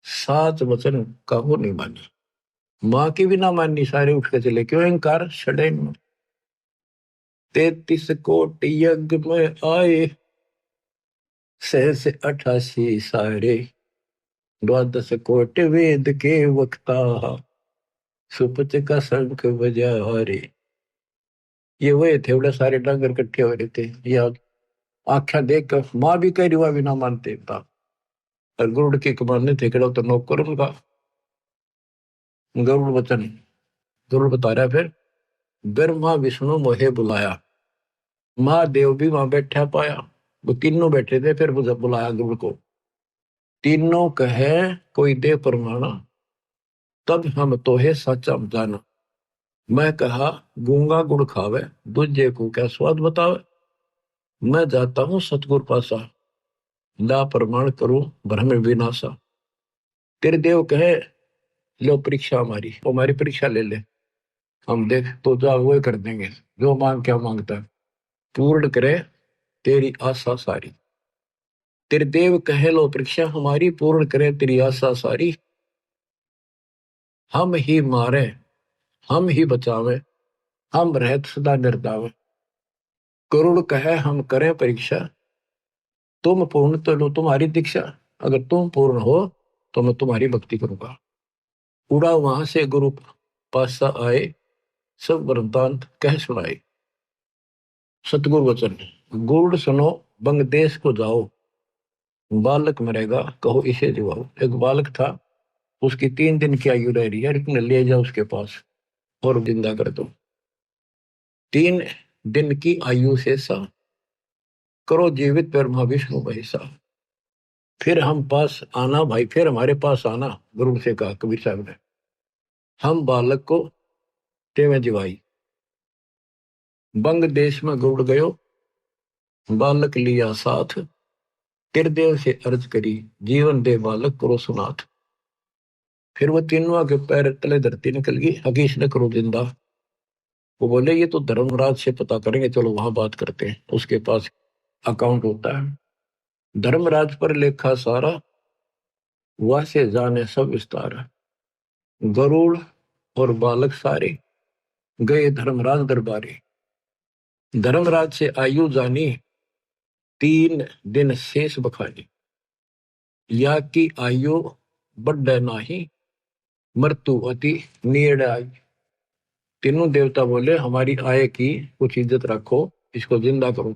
सात वचन कहो नहीं मानी। माँ की भी ना माननी, सारे उठ के चले। क्यों इंकार छड़े। 33 कोटि यज्ञ में आए, सहस 88 सारे। 12 कोटि वेद के वक्ता, सुपच का शंख बजा रे। ये वही थे, बड़े सारे डंगर इकट्ठे हो रहे थे। ये आख्या देख कर माँ भी कह रही, हुआ भी ना मानते था। और गरुड़ के कमाने थे कड़ा तो नौकर उनका। गरुड़ वचन, गरुड़ बता रहा फिर। ब्रह्मा विष्णु मोहे बुलाया, महादेव भी वहां बैठा पाया। वो तीनों बैठे थे, फिर मुझे बुलाया गरुड़ को। तीनों कहे कोई दे परमाना, तब हम तोहे सच्चा जाना। मैं कहा गूंगा गुड़ खावे, दूजे को क्या स्वाद बतावे। मैं जाता हूँ सतगुर पासा, ला प्रमाण करूं भ्रम विनाशा। तेरे देव कहे लो परीक्षा हमारी परीक्षा ले ले। हम देख तो जा वो कर देंगे, जो मांग क्या मांगता है। पूर्ण करे तेरी आशा सारी। तेरे देव कहे लो परीक्षा हमारी, पूर्ण करे तेरी आशा सारी। हम ही मारे हम ही बचावे, हम रहत सदा निर्दावे। करुण कहे हम करें परीक्षा, तुम पूर्ण तो लो तुम्हारी दीक्षा। अगर तुम पूर्ण हो तो मैं तुम्हारी भक्ति करूंगा। उड़ा वहां से गुरु पासा आए, सब वृतांत कह सुनाए। सतगुरु वचन, गुड़ सुनो बंग देश को जाओ। बालक मरेगा कहो इसे दिवाओ। एक बालक था, उसकी 3 दिन की आयु रह रही है, इतने ले जाओ उसके पास और जिंदा कर दो। 3 दिन की आयु से सा, करो जीवित ब्रह्मा विष्णु महेशा। फिर हम पास आना भाई, फिर हमारे पास आना, गुरु से कहा कबीर साहब ने। हम बालक को तेवे जिवाई। बंग देश में गुड़ गयो, बालक लिया साथ। तिरदेव से अर्ज करी, जीवन दे बालक करो सुनाथ। फिर वो तीनों के पैर तले धरती निकल गई, हकीश ने करो जिंदा। वो बोले ये तो धर्मराज से पता करेंगे, चलो वहां बात करते हैं, उसके पास अकाउंट होता है। धर्मराज पर लेखा सारा, वासे जाने सब विस्तार। गरुड़ और बालक सारे गए धर्मराज दरबारे। धर्मराज से आयु जानी 3 दिन शेष बखानी। या की आयु बढ़ नाही मृत्यु अति नेड़ आई। तीनों देवता बोले हमारी आय की कुछ इज्जत रखो, इसको जिंदा करो।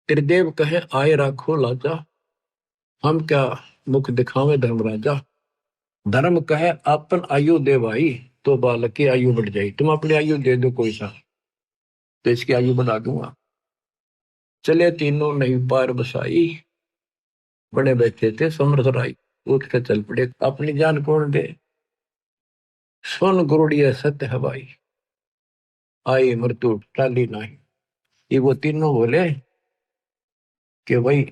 त्रिदेव कहे आय राखो लाजा, हम क्या मुख दिखावे धर्मराजा। धर्म कहे अपन आयु दे भाई, तो बालक की आयु बढ़ जाएगी। तुम अपनी आयु दे दो कोई सा, तो इसकी आयु बढ़ा दूंगा। चले तीनों नहीं पार बसाई, बड़े बैठे थे समर्थ राई। उठ के चल पड़े, अपनी जान कौन दे। सुन गुरुड़िया सत्य हवाई, आई मृत्यु टाली नहीं। ये वो तीनों बोले कि भाई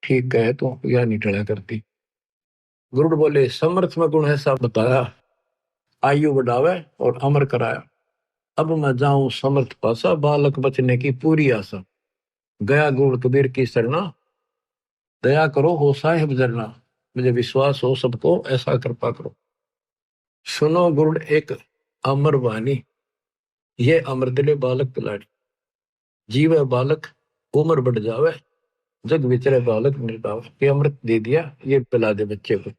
ठीक है, तो यह नहीं टला करती। गुरुड़ बोले समर्थ में गुण ऐसा बताया, आयु बढ़ावे और अमर कराया। अब मैं जाऊं समर्थ पासा, बालक बचने की पूरी आशा। गया गुरु कबीर की शरणा, दया करो हो साहिब जरना। मुझे विश्वास हो सबको, ऐसा कृपा करो। सुनो गुरुड़ एक अमर वाणी, ये अमृत ले बालक पिलाड़ी। जीवे बालक उम्र बढ़ जावे, जग विचरे बालक निर्दाव। ये अमृत दे दिया, ये पिला दे बच्चे को।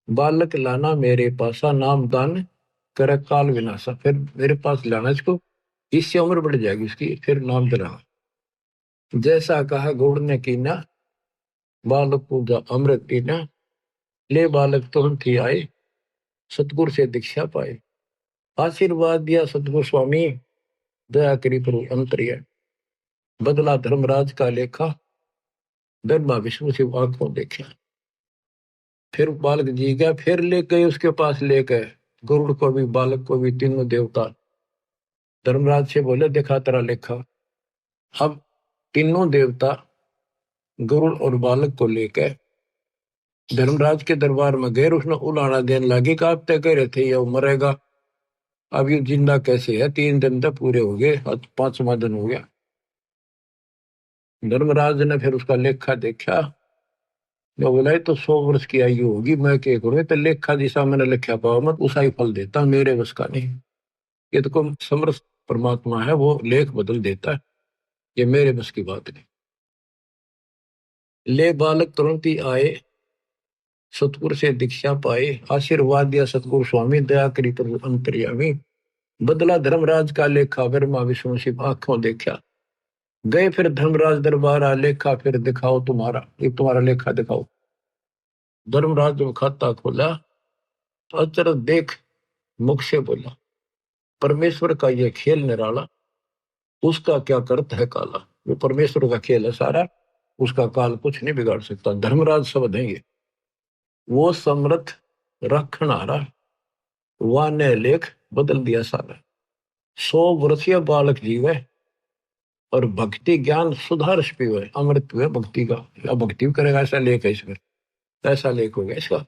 बालक लाना मेरे पासा, नाम दान कर काल विनाशा। फिर मेरे पास लाना इसको, इससे उम्र बढ़ जाएगी इसकी, फिर नाम दिलाना। जैसा कहा गौड़ ने कीना, बालक पूजा अमृत पीना। ले बालक तुरंत ही आए, सतगुरु से दीक्षा पाए। आशीर्वाद दिया सतगुरु स्वामी, दया करी प्रभु अंतर्य। बदला धर्मराज का लेखा, धर्मा विष्णु शिव आंखों देखा। फिर बालक जी गया, फिर ले गए उसके पास, ले गए गरुड़ को भी बालक को भी, तीनों देवता। धर्मराज से बोले देखा तेरा लेखा। अब तीनों देवता गरुड़ और बालक को लेकर धर्मराज के दरबार में गए। उसने उलाना देने लगे कि आप तय कह रहे थे ये मरेगा, अब ये जिंदा कैसे है। 3 दिन तक पूरे हो गए, आज 5वां दिन हो गया। धर्मराज ने फिर उसका लेखा देखा, जो बोला तो 100 वर्ष की आयु होगी। मैं क्या करूँ, तो लेखा दिशा मैंने लिखा पाओ मत, उसा ही फल देता, मेरे बस का नहीं। ये तो कोई समर्थ परमात्मा है, वो लेख बदल देता है, ये मेरे बस की बात नहीं। ले बालक तुरंत ही आए, सतगुरु से दीक्षा पाए। आशीर्वाद दिया सतगुरु स्वामी, दया करी प्रभु अंतर्यामी। बदला धर्मराज का लेखा, ब्रह्मा विष्णु शिव आंखों देखा। गए फिर धर्मराज दरबार, लेखा फिर दिखाओ तुम्हारा, ये तुम्हारा लेखा दिखाओ। धर्मराज ने खाता खोला, तो अचरज देख मुख से बोला, परमेश्वर का ये खेल निराला, उसका क्या करत है काला। वो परमेश्वर का खेल है सारा, उसका काल कुछ नहीं बिगाड़ सकता। धर्मराज शब्द है ये। वो समर्थ रखनारा, वाने लेख बदल दिया सारा। 100 वर्षीय बालक जीवे और भक्ति ज्ञान सुधार पीवे, अमृत हुए भक्ति का। अब भक्ति करेगा ऐसा लेख है इसमें, ऐसा लेख हो गया इसका।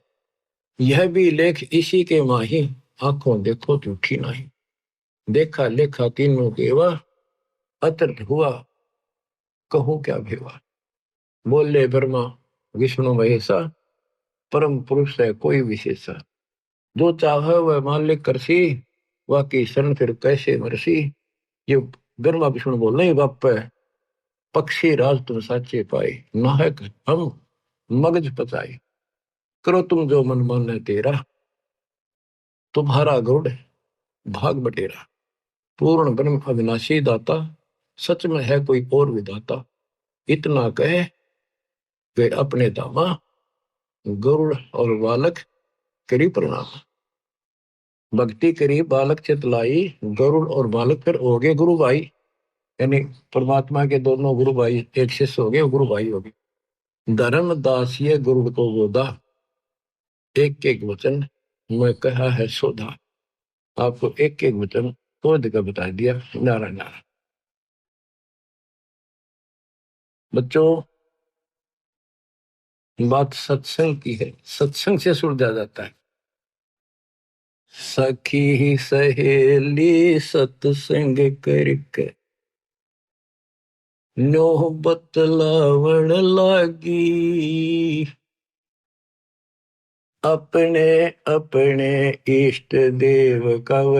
यह भी लेख इसी के माही, आंखों देखो झूठी नहीं। देखा लेखा तीनों केवा, अतृप्त हुआ कहूं क्या भेवा। बोले ब्रह्मा विष्णु महेशा, परम पुरुष है कोई विशेषा। जो चाहे वह मालिक करसी, वह की शरण फिर कैसे मरसी। ये ब्रह्मा विष्णु बोल नहीं बाप है, पक्षी राज तुम साचे पाए। नाहक हम मगज पचाए, करो तुम जो मन माने तेरा। तुम्हारा गरुड़ भाग बटेरा, पूर्ण ब्रह्म अविनाशी दाता। सच में है कोई और विधाता, इतना कहे वे अपने दामा। गरुड़ और बालक करी प्रणाम। भक्ति करी बालक चितलाई, गरुड़ और बालक फिर हो गए गुरु भाई। यानी परमात्मा के दोनों गुरु भाई, एक शिष्य हो गए, गुरु भाई हो गए। धर्म दासिये गुरु को बोधा, एक एक वचन मैं कहा है सोधा। आपको एक एक वचन खोद कर बता दिया। नारा नारा। बच्चों बात सत्संग की है, सत्संग से सुलझा जाता है। सखी सहेली सत्संग करके नो बतलावण लागी। अपने अपने इष्ट देव कव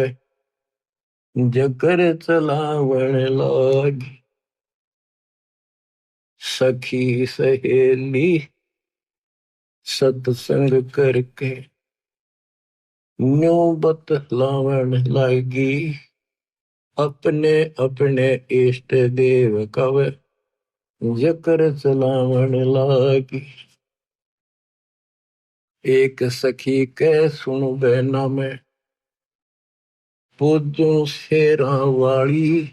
जकर चलावण लागी। सखी सहेली सत्संग करके न्यू बतलावण लागी। अपने अपने इष्ट देव कव जकर चलावण लागी। एक सखी के सुन बहना में पूजू शेरा वाली।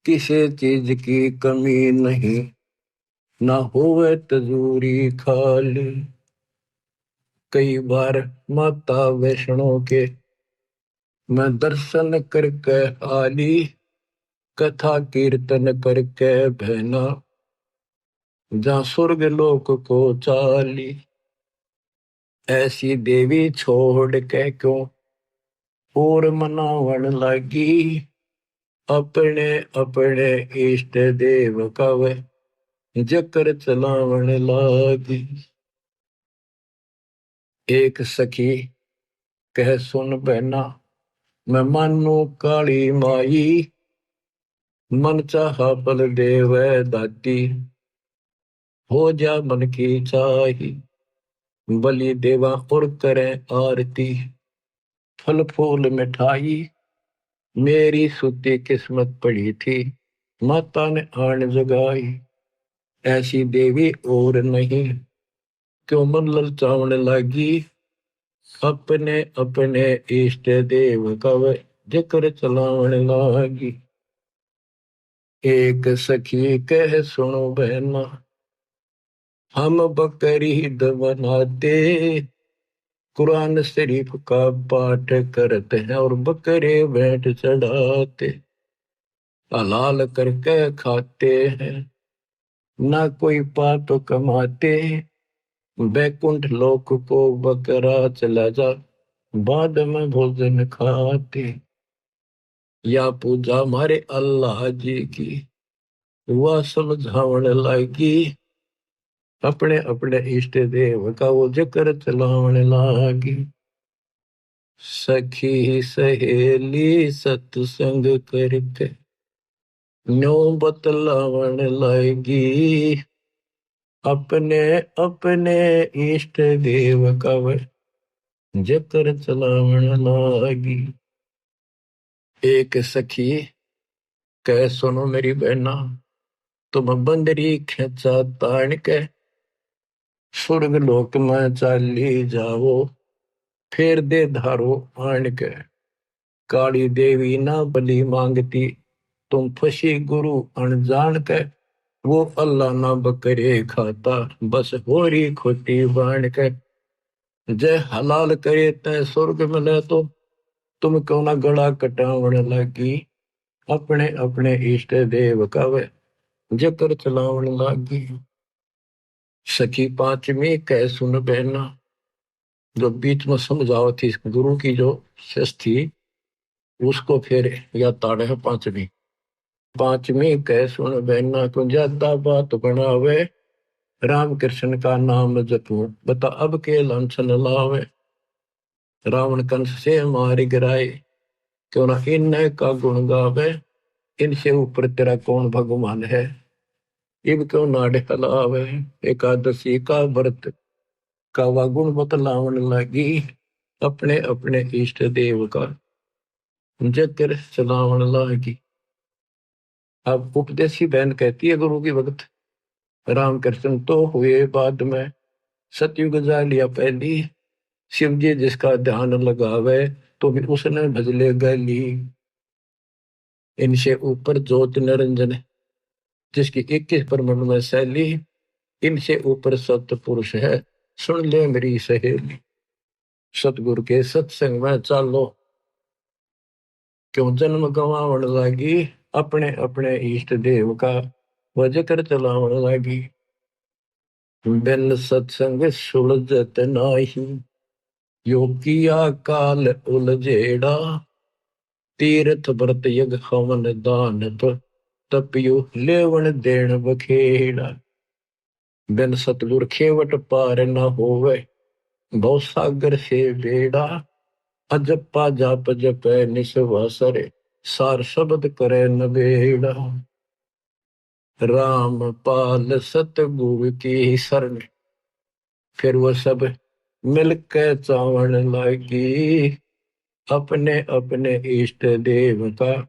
किसी चीज की कमी नहीं ना होवे तजूरी खाली। कई बार माता वैष्णो के मैं दर्शन करके आली। कथा कीर्तन करके बहना जहाँ स्वर्ग लोक को चाली। ऐसी देवी छोड़ के क्यों और मनावण लगी। अपने अपने इष्ट देव कव जकर चलावण लागी। एक सखी कह सुन बहना मैं मानू काली माई। मन चाहा बल देव दाती हो जा मन की चाही। बलि देवा और करें आरती फल फूल मिठाई। मेरी सूती किस्मत पड़ी थी माता ने आन जगाई। ऐसी देवी और नहीं क्यों मन ललचावण लगी। अपने अपने इष्ट देव कव जिक्र चलावण लागी। एक सखी कह सुनो बहना हम बकरी ईद बनाते कुरान शरीफ का पाठ करते हैं और बकरे भेंट चढ़ाते हलाल करके खाते हैं ना कोई पाप कमाते। बैकुंठ लोक को बकरा चला जा बाद में भोजन खाते। या पूजा हमारे अल्लाह जी की वह समझावण लागी। अपने अपने इष्ट देव का वो जिक्र चलावण लागी। सखी सहेली सत्संग करके न्यो बतलावण लागी। अपने अपने इष्ट देव का जिक्र चलावण लागी। एक सखी कह सुनो मेरी बहना तुम बंदरी खेचा तान के स्वर्ग लोक में चाली जाओ फिर दे धारो आन के। काली देवी ना बलि मांगती तुम फसी गुरु अनजान के। वो अल्लाह ना बकरे खाता बस होरी खोटी बाण के। जय हलाल करे तय स्वर्ग मिले तो तुम क्यों ना गला कटावण लगी। अपने अपने इष्ट देव का वे जिक्र चलावण लागी। सखी पांचवी कह सुन बहना जो बीच में समझाओ थी गुरु की जो शिष्य थी उसको फिर या ताड़े है पांचवी। पांचवी कह सुन बहना को ज्यादा बात बनावे राम कृष्ण का नाम जपू बता अब के लांछन लावे। रावण कंस से मार गिराए क्यों ना इन का गुण गावे। इनसे ऊपर तेरा कौन भगवान है इब क्यों नाड़े हलावे। एकादशी का व्रत का वह गुण बतलावन लगी। अपने अपने इष्ट देव का जिक्र चलावन लगी। अब उपदेशी बहन कहती है गुरु की भगत रामकृष्ण तो हुए बाद में सतयुग जा लिया पहली। शिव जी जिसका ध्यान लगावे तो भी उसने भजले गली। इनसे ऊपर ज्योति निरंजन जिसकी 21 परमाणु में शैली। इनसे ऊपर सत्य पुरुष है सुन ले मेरी सहेली। सतगुरु के सत्संग में चालो क्यों जन्म गवावण लागी। अपने अपने इष्ट देव का वह जिक्र चलावण लागी। बिन सत्संग सुलझत नाही यो किया काल उलझेड़ा। तीर्थ व्रत यज्ञ हवन दान तपियो लेवण देण बखेड़ा। बिन सतगुर खेवट पार न होवे भव सागर से बेड़ा अजपा जाप जपै निसवासरे सार शब्द करे नबेड़ा राम पाल सतगुरु की शरण फिर वो सब मिलकर चावण लागी अपने अपने इष्ट देव का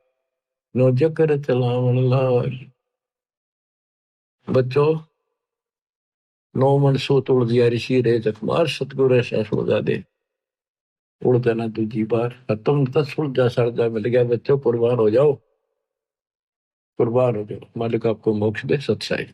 नो जकर चलावन लागी। बच्चों नो मन सो तोड़ दिया ऋषि रे जखमार सतगुरु ऐसा सोजा दे उड़ देना दूजी बार तुम तक सुलझा सड़जा मिल गया। बच्चों कुर्बान हो जाओ, कुर्बान हो जाओ। मालिक आपको मोक्ष दे। सत्साई।